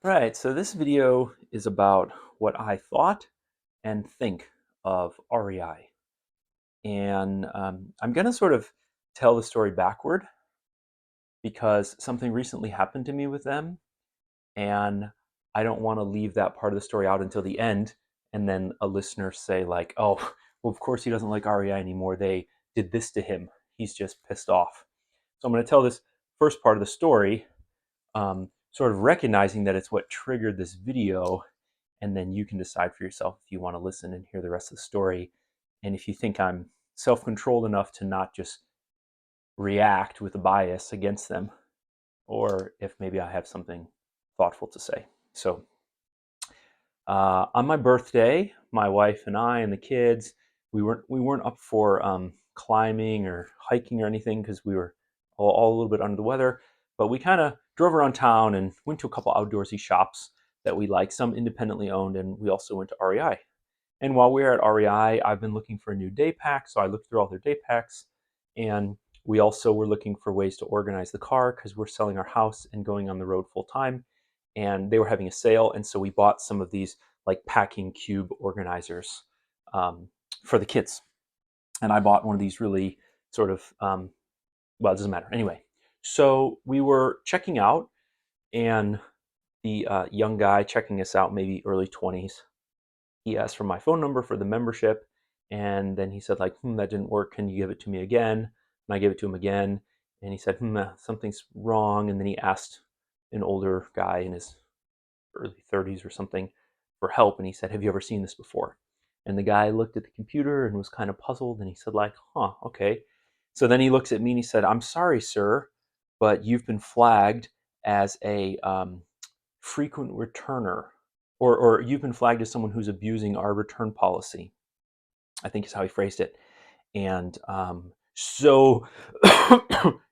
Right, so this video is about what I thought and think of REI. And I'm going to sort of tell the story backward because something recently happened to me with them. And I don't want to leave that part of the story out until the end. And then a listener say, like, oh, well, of course he doesn't like REI anymore. They did this to him. He's just pissed off. So I'm going to tell this first part of the story, sort of recognizing that it's what triggered this video, and then you can decide for yourself if you want to listen and hear the rest of the story. And if you think I'm self-controlled enough to not just react with a bias against them, or if maybe I have something thoughtful to say. So on my birthday, my wife and I and the kids, we weren't up for climbing or hiking or anything because we were all a little bit under the weather. But we kind of drove around town and went to a couple outdoorsy shops that we like, some independently owned, and we also went to REI. And while we were at REI, I've been looking for a new day pack, so I looked through all their day packs, and we also were looking for ways to organize the car because we're selling our house and going on the road full time. And they were having a sale, and so we bought some of these like packing cube organizers um, for the kids. And I bought one of these really sort of well, it doesn't matter anyway. So we were checking out, and the young guy checking us out, maybe early 20s, he asked for my phone number for the membership, and then he said, like, that didn't work, can you give it to me again? And I gave it to him again, and he said, something's wrong. And then he asked an older guy in his early 30s or something for help, and he said, have you ever seen this before? And the guy looked at the computer and was kind of puzzled, and he said, like, okay. So then he looks at me and he said, I'm sorry, sir, but you've been flagged as a frequent returner, or you've been flagged as someone who's abusing our return policy, I think is how he phrased it. And so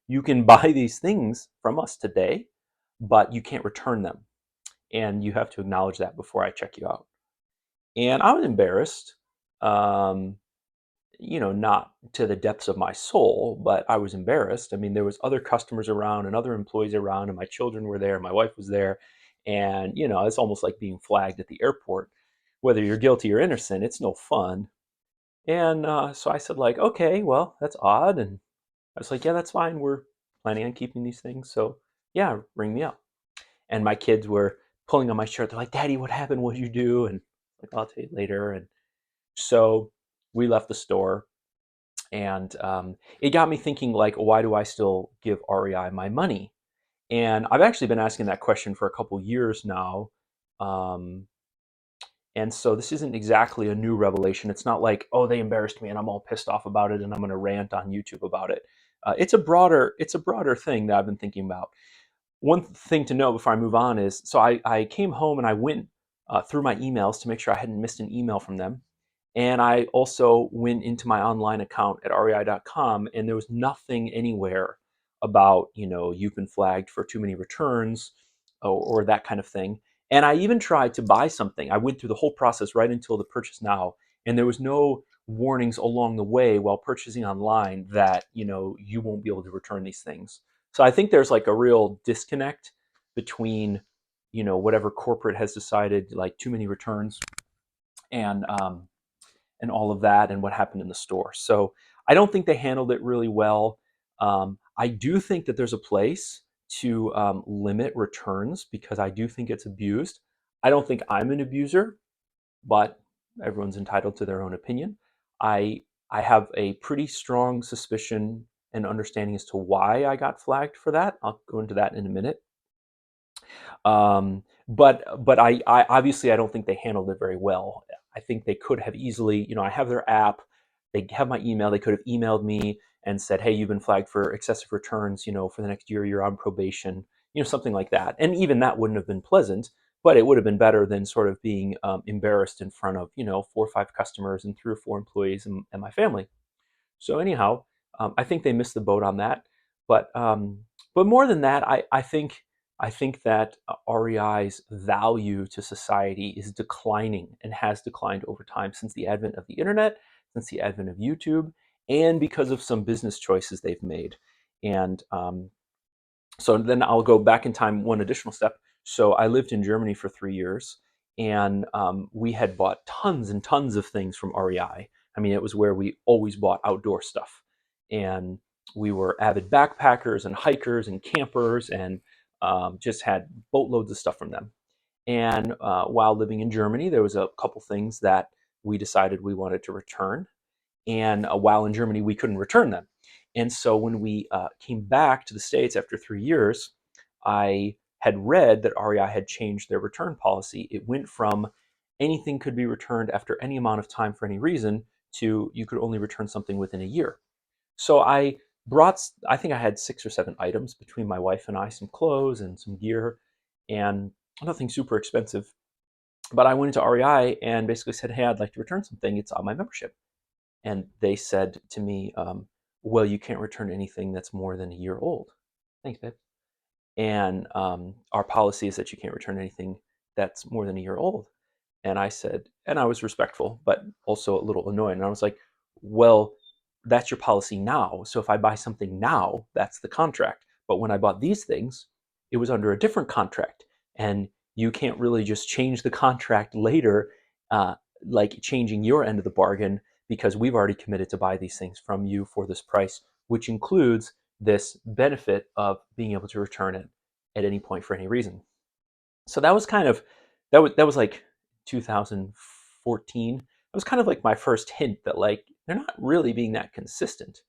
you can buy these things from us today, but you can't return them. And you have to acknowledge that before I check you out. And I was embarrassed, um, not to the depths of my soul, but I was embarrassed. I mean, there was other customers around and other employees around, and my children were there, my wife was there, and it's almost like being flagged at the airport. Whether you're guilty or innocent, it's no fun. And so I said, like, okay, well, that's odd. And I was like, yeah, that's fine. We're planning on keeping these things, so yeah, ring me up. And my kids were pulling on my shirt. They're like, Daddy, what happened? What'd you do? And like, I'll tell you later. And so we left the store, and it got me thinking, like, why do I still give REI my money? And I've actually been asking that question for a couple years now. Um, and so this isn't exactly a new revelation. It's not like, oh, they embarrassed me and I'm all pissed off about it and I'm going to rant on YouTube about it. It's a broader thing that I've been thinking about. One thing to know before I move on is, so I came home and I went through my emails to make sure I hadn't missed an email from them. And I also went into my online account at rei.com, and there was nothing anywhere about, you've been flagged for too many returns, or that kind of thing. And I even tried to buy something. I went through the whole process right until the purchase now, and there was no warnings along the way while purchasing online that, you won't be able to return these things. So I think there's like a real disconnect between, whatever corporate has decided, like too many returns, and all of that, and what happened in the store. So I don't think they handled it really well. I do think that there's a place to limit returns because I do think it's abused. I don't think I'm an abuser, but everyone's entitled to their own opinion. I I have a pretty strong suspicion and understanding as to why I got flagged for that. I'll go into that in a minute. But I obviously I don't think they handled it very well. I think they could have easily, I have their app, they have my email, they could have emailed me and said, hey, you've been flagged for excessive returns, for the next year, you're on probation, something like that. And even that wouldn't have been pleasant, but it would have been better than sort of being embarrassed in front of, 4 or 5 customers and 3 or 4 employees and my family. So anyhow, I think they missed the boat on that. But more than that, I think that REI's value to society is declining and has declined over time since the advent of the internet, since the advent of YouTube, and because of some business choices they've made. And so then I'll go back in time one additional step. So I lived in Germany for 3 years, and we had bought tons and tons of things from REI. I mean, it was where we always bought outdoor stuff. And we were avid backpackers and hikers and campers, and just had boatloads of stuff from them. And while living in Germany, there was a couple things that we decided we wanted to return. And while in Germany, we couldn't return them. And so when we came back to the States after 3 years, I had read that REI had changed their return policy. It went from anything could be returned after any amount of time for any reason to you could only return something within a year. So I brought, I think I had 6 or 7 items between my wife and I, some clothes and some gear, and nothing super expensive. But I went into REI and basically said, hey, I'd like to return something. It's on my membership. And they said to me, well, you can't return anything that's more than a year old. Thanks, babe. And our policy is that you can't return anything that's more than a year old. And I said, and I was respectful, but also a little annoyed. And I was like, well, that's your policy now. So if I buy something now, that's the contract. But when I bought these things, it was under a different contract. And you can't really just change the contract later, like changing your end of the bargain, because we've already committed to buy these things from you for this price, which includes this benefit of being able to return it at any point for any reason. So that was kind of that was like 2014. It was kind of like my first hint that like they're not really being that consistent.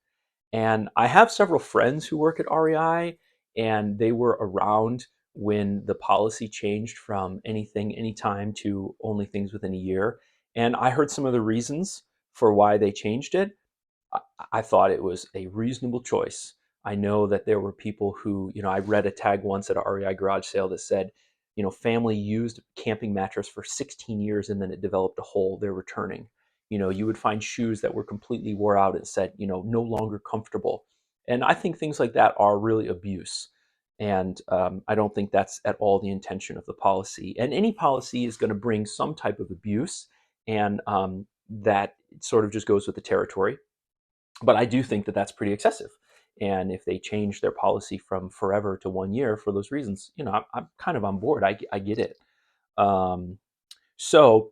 And I have several friends who work at REI, and they were around when the policy changed from anything, anytime to only things within a year. And I heard some of the reasons for why they changed it. I thought it was a reasonable choice. I know that there were people who, I read a tag once at a REI garage sale that said, family used camping mattress for 16 years and then it developed a hole, they're returning. You would find shoes that were completely wore out and said, no longer comfortable. And I think things like that are really abuse. And I don't think that's at all the intention of the policy. And any policy is going to bring some type of abuse, and that sort of just goes with the territory. But I do think that that's pretty excessive. And if they change their policy from forever to 1 year for those reasons, I'm kind of on board. I get it. Um, so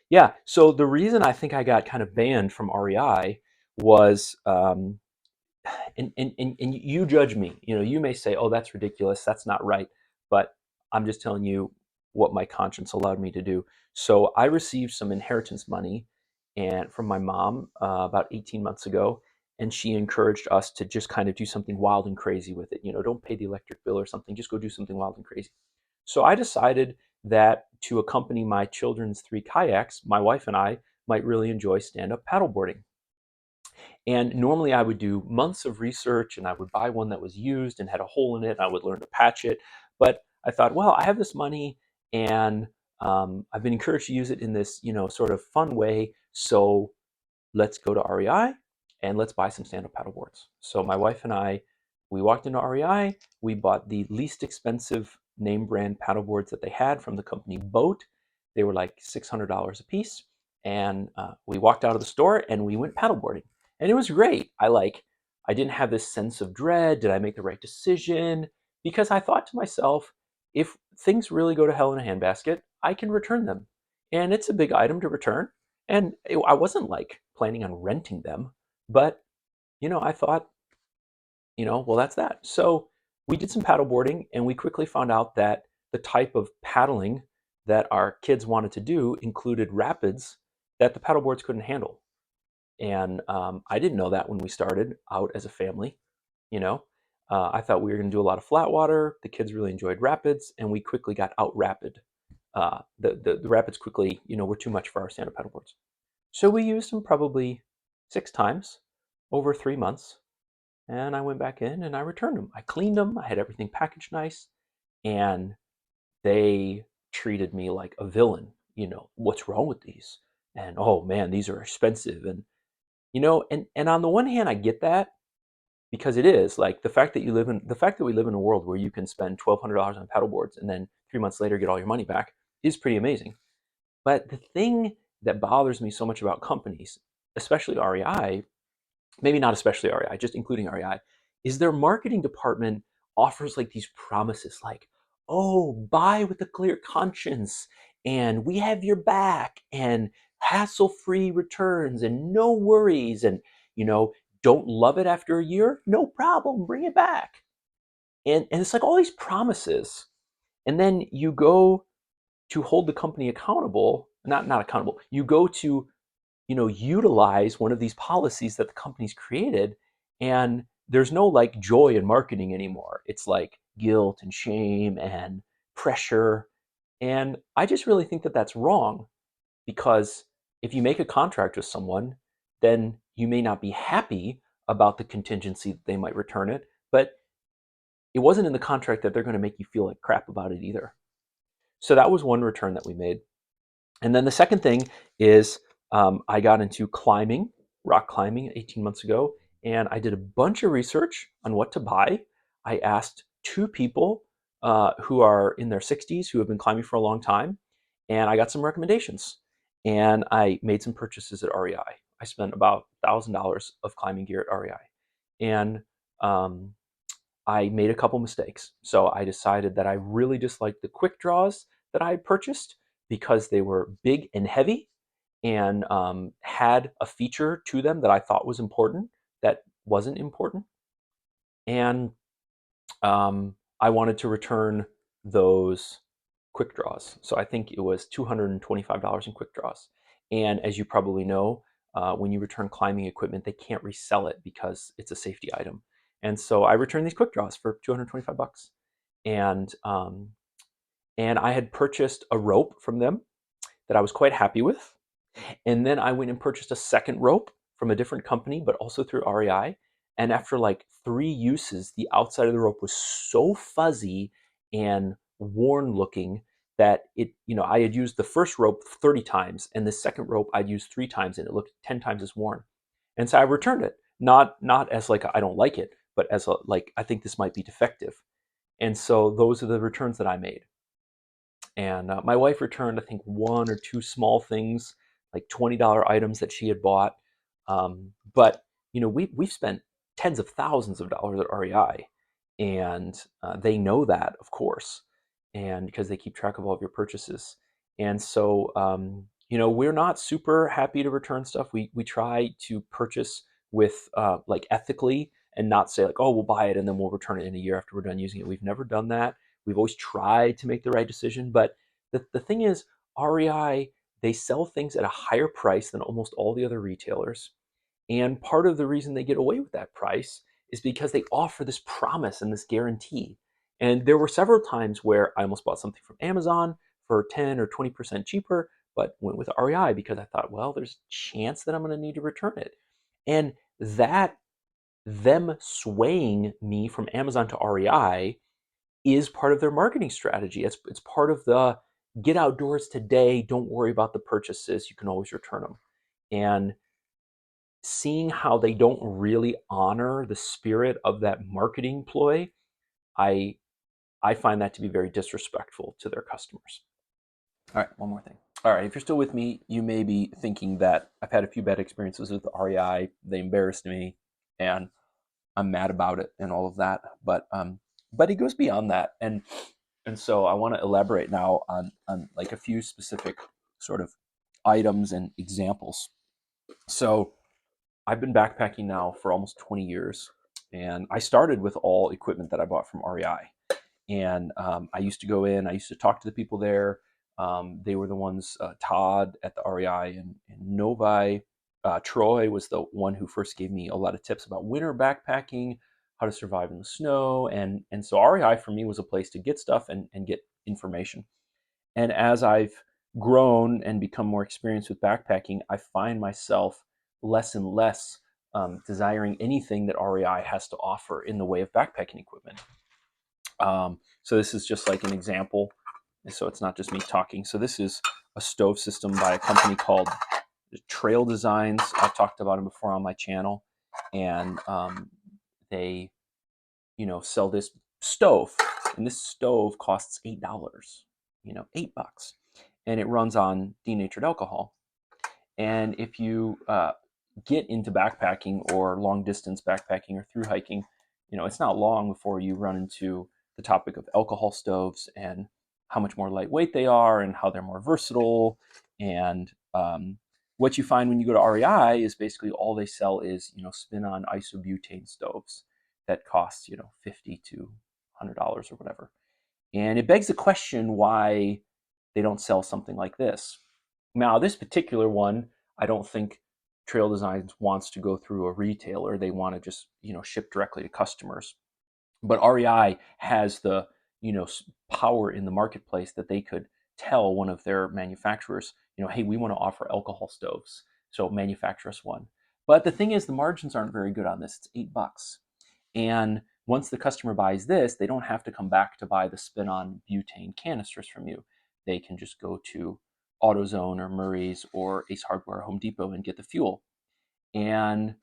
yeah, so the reason I think I got kind of banned from REI was, and you judge me. You may say, "Oh, that's ridiculous. That's not right." But I'm just telling you what my conscience allowed me to do. So I received some inheritance money, and from my mom about 18 months ago, and she encouraged us to just kind of do something wild and crazy with it. Don't pay the electric bill or something. Just go do something wild and crazy. So I decided that to accompany my children's 3 kayaks, my wife and I might really enjoy stand-up paddleboarding. And normally I would do months of research and I would buy one that was used and had a hole in it. And I would learn to patch it. But I thought, well, I have this money and I've been encouraged to use it in this, sort of fun way. So let's go to REI and let's buy some stand-up paddle boards. So my wife and I, we walked into REI, we bought the least expensive name brand paddle boards that they had from the company Boat. They were like $600 a piece. And we walked out of the store and we went paddleboarding. And it was great. I didn't have this sense of dread. Did I make the right decision? Because I thought to myself, if things really go to hell in a handbasket, I can return them. And it's a big item to return. And I wasn't like planning on renting them, but I thought, well, that's that. So we did some paddleboarding, and we quickly found out that the type of paddling that our kids wanted to do included rapids that the paddleboards couldn't handle. And I didn't know that when we started out as a family. You know, I thought we were going to do a lot of flat water. The kids really enjoyed rapids, and we quickly got out rapid. The rapids quickly, were too much for our stand-up paddleboards. So we used them probably 6 times over 3 months, and I went back in and I returned them. I cleaned them. I had everything packaged nice, and they treated me like a villain. What's wrong with these? And oh man, these are expensive. And and on the one hand, I get that, because it is like the fact that we live in a world where you can spend $1,200 on paddleboards and then 3 months later get all your money back is pretty amazing. But the thing that bothers me so much about companies, especially REI, maybe not especially REI, just including REI, is their marketing department offers like these promises like, oh, buy with a clear conscience, and we have your back, and hassle-free returns, and no worries, and you know, don't love it after a year? No problem, bring it back. And it's like all these promises, and then you go to hold the company accountable, not accountable. You go to utilize one of these policies that the company's created, and there's no like joy in marketing anymore. It's like guilt and shame and pressure. And I just really think that that's wrong, because if you make a contract with someone, then you may not be happy about the contingency that they might return it, but it wasn't in the contract that they're going to make you feel like crap about it either. So that was one return that we made. And then the second thing is, I got into climbing, rock climbing 18 months ago, and I did a bunch of research on what to buy. I asked two people who are in their 60s who have been climbing for a long time, and I got some recommendations. And I made some purchases at REI. I spent about $1,000 of climbing gear at REI. And um, I made a couple mistakes. So I decided that I really disliked the quick draws that I had purchased because they were big and heavy, and had a feature to them that I thought was important that wasn't important. And I wanted to return those quick draws. So I think it was $225 in quick draws. And as you probably know, when you return climbing equipment, they can't resell it because it's a safety item. And so I returned these quick draws for 225 bucks. And and I had purchased a rope from them that I was quite happy with. And then I went and purchased a second rope from a different company, but also through REI. And after like 3 uses, the outside of the rope was so fuzzy and worn looking that I had used the first rope 30 times, and the second rope I'd used 3 times, and it looked 10 times as worn. And so I returned it, not as like I don't like it, but as a, like, I think this might be defective. And so those are the returns that I made. And my wife returned, I think, one or two small things, like $20 items that she had bought. But we've spent tens of thousands of dollars at REI, and they know that, of course, and because they keep track of all of your purchases. And so we're not super happy to return stuff. We try to purchase with like ethically, and not say like, oh, we'll buy it and then we'll return it in a year after we're done using it. We've never done that. We've always tried to make the right decision. But the thing is, REI, they sell things at a higher price than almost all the other retailers. And part of the reason they get away with that price is because they offer this promise and this guarantee. And there were several times where I almost bought something from Amazon for 10 or 20% cheaper, but went with REI because I thought, well, there's a chance that I'm going to need to return it. And that, them swaying me from Amazon to REI, is part of their marketing strategy. It's part of the get outdoors today. Don't worry about the purchases. You can always return them. And seeing how they don't really honor the spirit of that marketing ploy, I I find that to be very disrespectful to their customers. All right, one more thing. All right, if you're still with me, you may be thinking that I've had a few bad experiences with REI. They embarrassed me, and I'm mad about it, and all of that. But it goes beyond that, and so I want to elaborate now on like a few specific sort of items and examples. So I've been backpacking now for almost 20 years, and I started with all equipment that I bought from REI. And I used to go in, I used to talk to the people there. They were the ones, Todd at the REI, and Novi. Troy was the one who first gave me a lot of tips about winter backpacking, how to survive in the snow. And so REI for me was a place to get stuff and get information. And as I've grown and become more experienced with backpacking, I find myself less and less desiring anything that REI has to offer in the way of backpacking equipment. So this is just like an example. So it's not just me talking. So this is a stove system by a company called Trail Designs. I've talked about them before on my channel, and they, sell this stove, and this stove costs $8. $8, and it runs on denatured alcohol. And if you get into backpacking or long distance backpacking or through hiking, it's not long before you run into the topic of alcohol stoves and how much more lightweight they are and how they're more versatile. And what you find when you go to REI is basically all they sell is, spin-on isobutane stoves that cost, $50 to $100 or whatever. And it begs the question why they don't sell something like this. Now, this particular one, I don't think Trail Designs wants to go through a retailer. They want to just, ship directly to customers. But REI has the, power in the marketplace that they could tell one of their manufacturers, hey, we want to offer alcohol stoves, so manufacture us one. But the thing is, the margins aren't very good on this. It's $8. And once the customer buys this, they don't have to come back to buy the spin-on butane canisters from you. They can just go to AutoZone or Murray's or Ace Hardware or Home Depot and get the fuel. And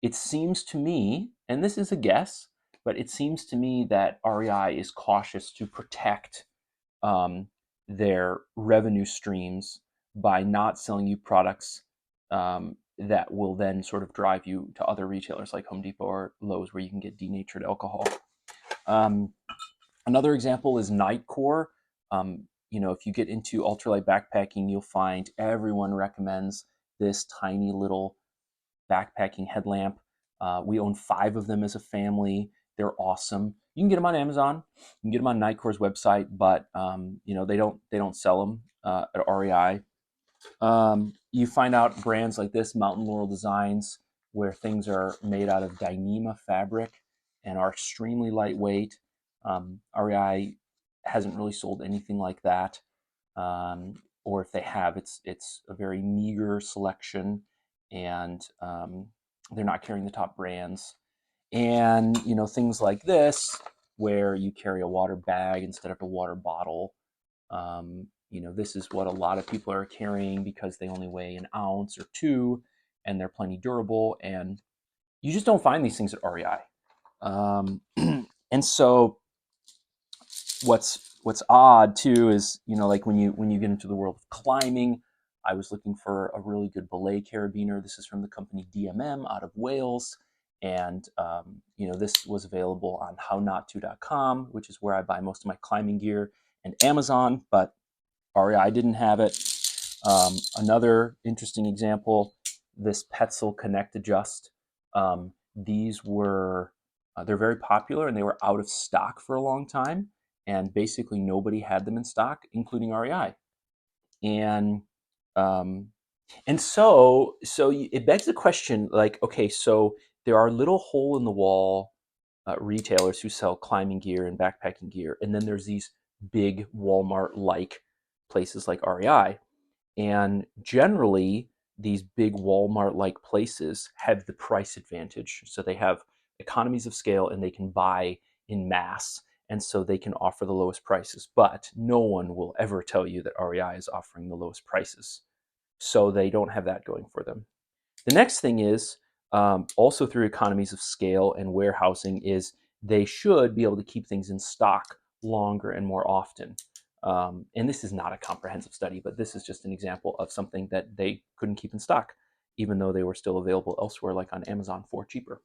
it seems to me, and this is a guess, but it seems to me that REI is cautious to protect their revenue streams by not selling you products that will then sort of drive you to other retailers like Home Depot or Lowe's where you can get denatured alcohol. Another example is Nightcore. If you get into ultralight backpacking, you'll find everyone recommends this tiny little backpacking headlamp. We own 5 of them as a family. They're awesome. You can get them on Amazon. You can get them on Nightcore's website, but they don't sell them at REI. You find out brands like this, Mountain Laurel Designs, where things are made out of Dyneema fabric and are extremely lightweight. REI hasn't really sold anything like that, or if they have, it's a very meager selection, and they're not carrying the top brands. And things like this, where you carry a water bag instead of a water bottle. This is what a lot of people are carrying because they only weigh an ounce or 2, and they're plenty durable. And you just don't find these things at REI. And so, what's odd too is like when you get into the world of climbing. I was looking for a really good belay carabiner. This is from the company DMM out of Wales. And this was available on hownotto.com, which is where I buy most of my climbing gear, and Amazon, but REI didn't have it. Another interesting example, this Petzl Connect Adjust. These were, they're very popular, and they were out of stock for a long time. And basically nobody had them in stock, including REI. And so it begs the question, like, okay, so there are little hole in the wall retailers who sell climbing gear and backpacking gear, and then there's these big Walmart-like places like REI. And generally, these big Walmart-like places have the price advantage. So they have economies of scale, and they can buy in mass. And so they can offer the lowest prices. But no one will ever tell you that REI is offering the lowest prices. So they don't have that going for them. The next thing is, also through economies of scale and warehousing, is they should be able to keep things in stock longer and more often. And this is not a comprehensive study, but this is just an example of something that they couldn't keep in stock, even though they were still available elsewhere, like on Amazon, for cheaper.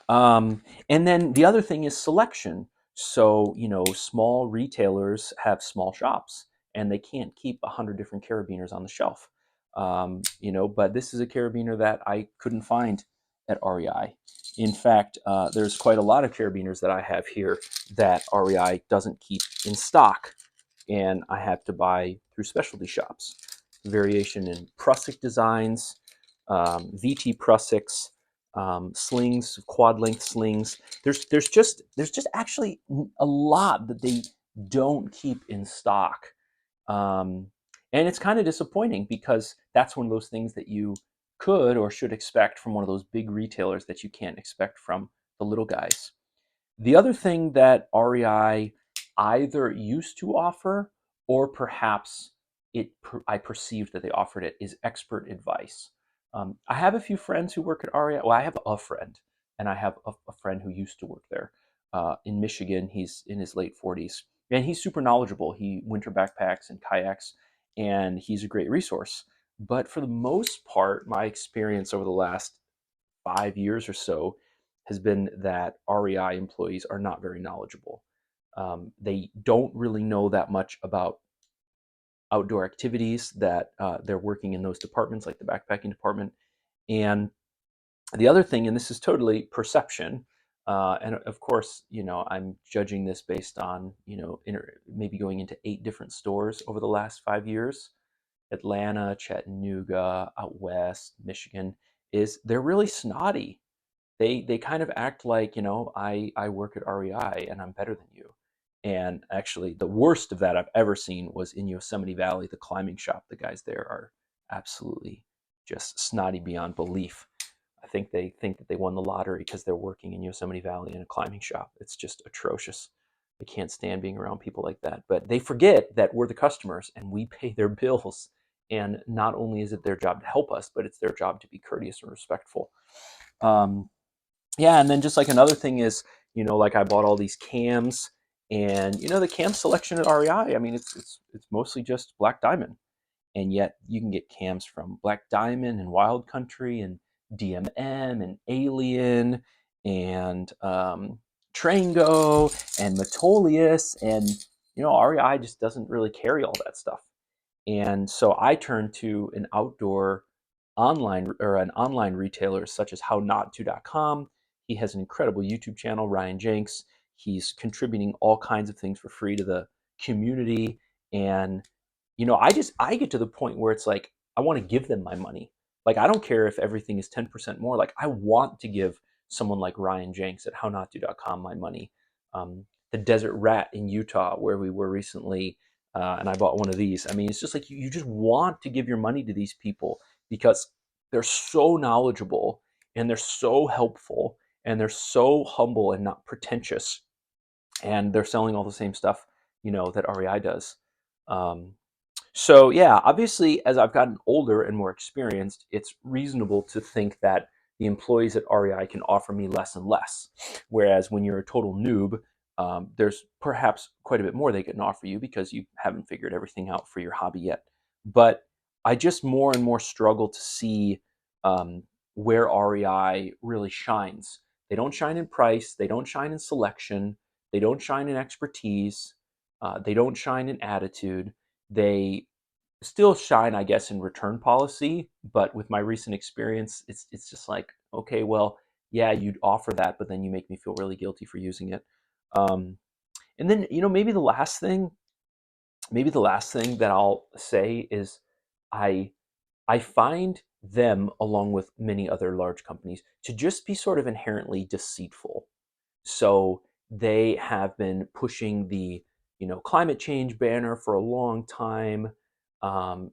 And then the other thing is selection. So, small retailers have small shops, and they can't keep 100 different carabiners on the shelf. But this is a carabiner that I couldn't find at REI. In fact, there's quite a lot of carabiners that I have here that REI doesn't keep in stock, and I have to buy through specialty shops. Variation in Prusik designs, VT Prusiks, slings, quad length slings. There's just actually a lot that they don't keep in stock. And it's kind of disappointing because that's one of those things that you could or should expect from one of those big retailers that you can't expect from the little guys. The other thing that REI either used to offer, or perhaps I perceived that they offered it, is expert advice. I have a few friends who work at REI. Well, I have a friend, and I have a friend who used to work there in Michigan. He's in his late 40s, and he's super knowledgeable. He winter backpacks and kayaks, and he's a great resource. But for the most part, my experience over the last 5 years or so has been that REI employees are not very knowledgeable. They don't really know that much about outdoor activities that they're working in those departments, like the backpacking department. And the other thing, and this is totally perception, and of course, I'm judging this based on, maybe going into 8 different stores over the last 5 years. Atlanta, Chattanooga, out west, Michigan, is they're really snotty. They kind of act like, I work at REI and I'm better than you. And actually, the worst of that I've ever seen was in Yosemite Valley, the climbing shop. The guys there are absolutely just snotty beyond belief. I think they think that they won the lottery because they're working in Yosemite Valley in a climbing shop. It's just atrocious. I can't stand being around people like that. But they forget that we're the customers and we pay their bills. And not only is it their job to help us, but it's their job to be courteous and respectful. Um, yeah, and then just like another thing is, like I bought all these cams, and the cam selection at REI. I mean, it's mostly just Black Diamond, and yet you can get cams from Black Diamond and Wild Country and DMM and Alien and Trango and Metolius, and REI just doesn't really carry all that stuff. And so I turned to an outdoor online or an online retailer such as hownotto.com. He has an incredible YouTube channel, Ryan Jenks. He's contributing all kinds of things for free to the community. And, I get to the point where it's like, I want to give them my money. Like, I don't care if everything is 10% more. Like, I want to give someone like Ryan Jenks at hownotto.com my money. The Desert Rat in Utah, where we were recently, and I bought one of these. I mean, it's just like you just want to give your money to these people because they're so knowledgeable and they're so helpful and they're so humble and not pretentious, and they're selling all the same stuff that REI does. Um, so yeah, obviously, as I've gotten older and more experienced, it's reasonable to think that the employees at REI can offer me less and less. Whereas when you're a total noob, there's perhaps quite a bit more they can offer you because you haven't figured everything out for your hobby yet. But I just more and more struggle to see where REI really shines. They don't shine in price, they don't shine in selection, they don't shine in expertise, they don't shine in attitude. They still shine, I guess, in return policy, but with my recent experience, it's just like, okay, well, yeah, you'd offer that, but then you make me feel really guilty for using it. Um, and then, maybe the last thing that I'll say is, I I find them, along with many other large companies, to just be sort of inherently deceitful. So they have been pushing the climate change banner for a long time.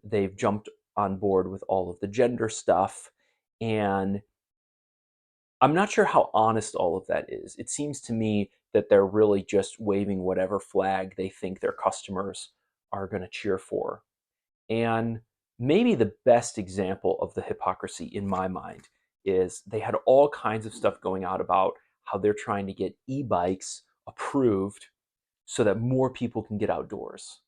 They've jumped on board with all of the gender stuff, and I'm not sure how honest all of that is. It seems to me that they're really just waving whatever flag they think their customers are going to cheer for. And maybe the best example of the hypocrisy in my mind is they had all kinds of stuff going out about how they're trying to get e-bikes approved so that more people can get outdoors.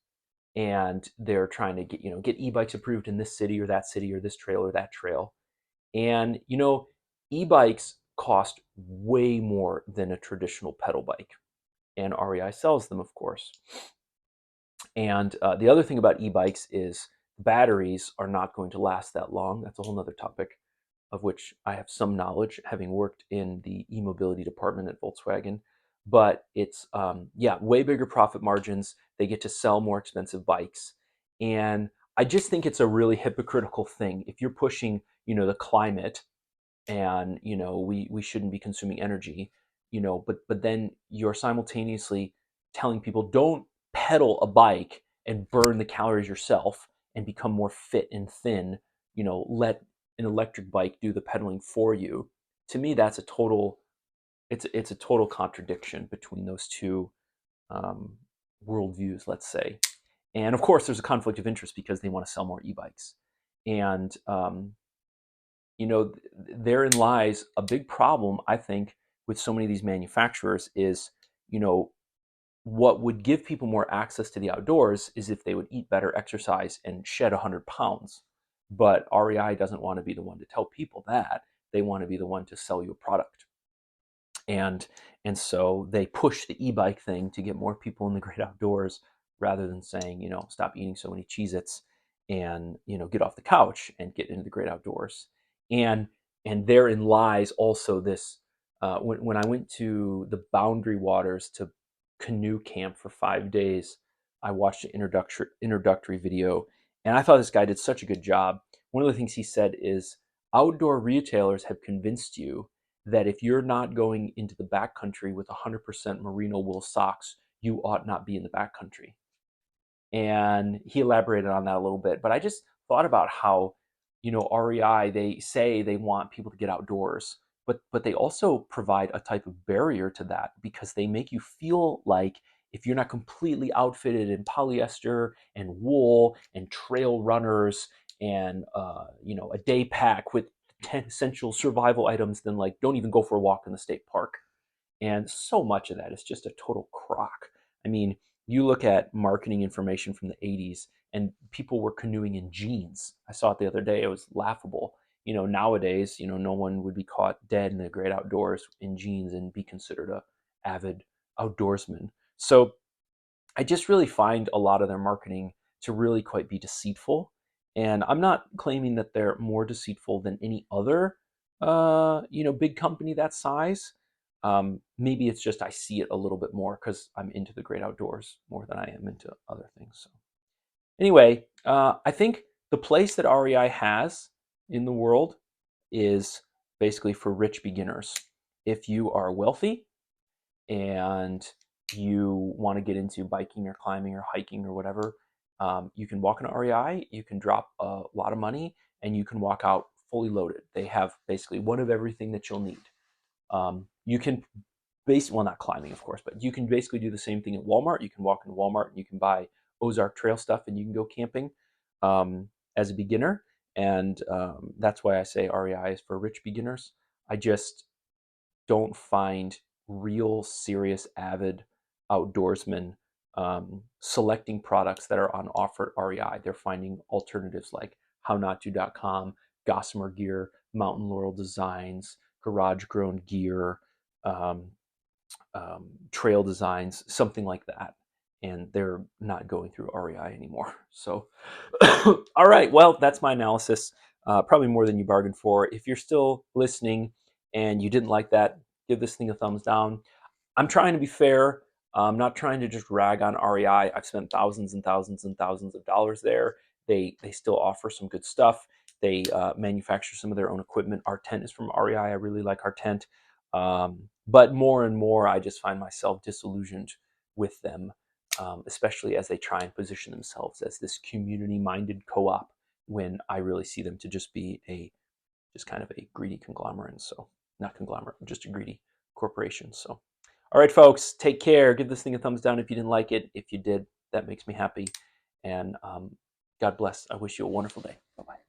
And they're trying to get e-bikes approved in this city or this trail or that trail. And e-bikes cost way more than a traditional pedal bike. And REI sells them, of course. And the other thing about e-bikes is batteries are not going to last that long. That's a whole other topic of which I have some knowledge, having worked in the e-mobility department at Volkswagen. But it's yeah, way bigger profit margins. They get to sell more expensive bikes, and I just think it's a really hypocritical thing. If you're pushing, the climate, and we shouldn't be consuming energy, but then you're simultaneously telling people, don't pedal a bike and burn the calories yourself and become more fit and thin. Let an electric bike do the pedaling for you. To me, that's a total it's a total contradiction between those two um, worldviews, let's say. And of course, there's a conflict of interest because they want to sell more e-bikes. And therein lies a big problem, I think, with so many of these manufacturers is, you know, what would give people more access to the outdoors is if they would eat better, exercise, and shed 100 pounds. But REI doesn't want to be the one to tell people that. They want to be the one to sell you a product. and and so they push the e-bike thing to get more people in the great outdoors, rather than saying, stop eating so many Cheez-Its and get off the couch and get into the great outdoors. And and therein lies also this, when I went to the Boundary Waters to canoe camp for 5 days, I watched an introductory video, and I thought this guy did such a good job. One of the things he said is, outdoor retailers have convinced you that if you're not going into the backcountry with 100% merino wool socks, you ought not be in the backcountry. And he elaborated on that a little bit. But I just thought about how, REI, they say they want people to get outdoors, but they also provide a type of barrier to that, because they make you feel like if you're not completely outfitted in polyester and wool and trail runners and a day pack with 10 essential survival items, then like don't even go for a walk in the state park. And so much of that is just a total crock. I mean, you look at marketing information from the 80s, and people were canoeing in jeans. I saw it the other day. It was laughable. Nowadays, no one would be caught dead in the great outdoors in jeans and be considered a avid outdoorsman. So I just really find a lot of their marketing to really quite be deceitful. And I'm not claiming that they're more deceitful than any other, big company that size. Maybe it's just I see it a little bit more because I'm into the great outdoors more than I am into other things. So anyway, I think the place that REI has in the world is basically for rich beginners. If you are wealthy and you want to get into biking or climbing or hiking or whatever, you can walk into REI, you can drop a lot of money, and you can walk out fully loaded. They have basically one of everything that you'll need. You can well, not climbing, of course, but you can basically do the same thing at Walmart. You can walk into Walmart and you can buy Ozark Trail stuff, and you can go camping as a beginner. And that's why I say REI is for rich beginners. I just don't find real serious avid outdoorsmen selecting products that are on offer at REI. They're finding alternatives like hownotto.com, Gossamer Gear, Mountain Laurel Designs, Garage Grown Gear, um, Trail Designs, something like that. And they're not going through REI anymore. So, all right, well, that's my analysis. Probably more than you bargained for. If you're still listening and you didn't like that, give this thing a thumbs down. I'm trying to be fair. I'm not trying to just rag on REI. I've spent thousands and thousands and thousands of dollars there. They still offer some good stuff. They manufacture some of their own equipment. Our tent is from REI. I really like our tent. But more and more, I just find myself disillusioned with them, especially as they try and position themselves as this community-minded co-op, when I really see them to just be just kind of a greedy conglomerate. So not conglomerate, just a greedy corporation. So, all right, folks, take care. Give this thing a thumbs down if you didn't like it. If you did, that makes me happy. And God bless. I wish you a wonderful day. Bye-bye.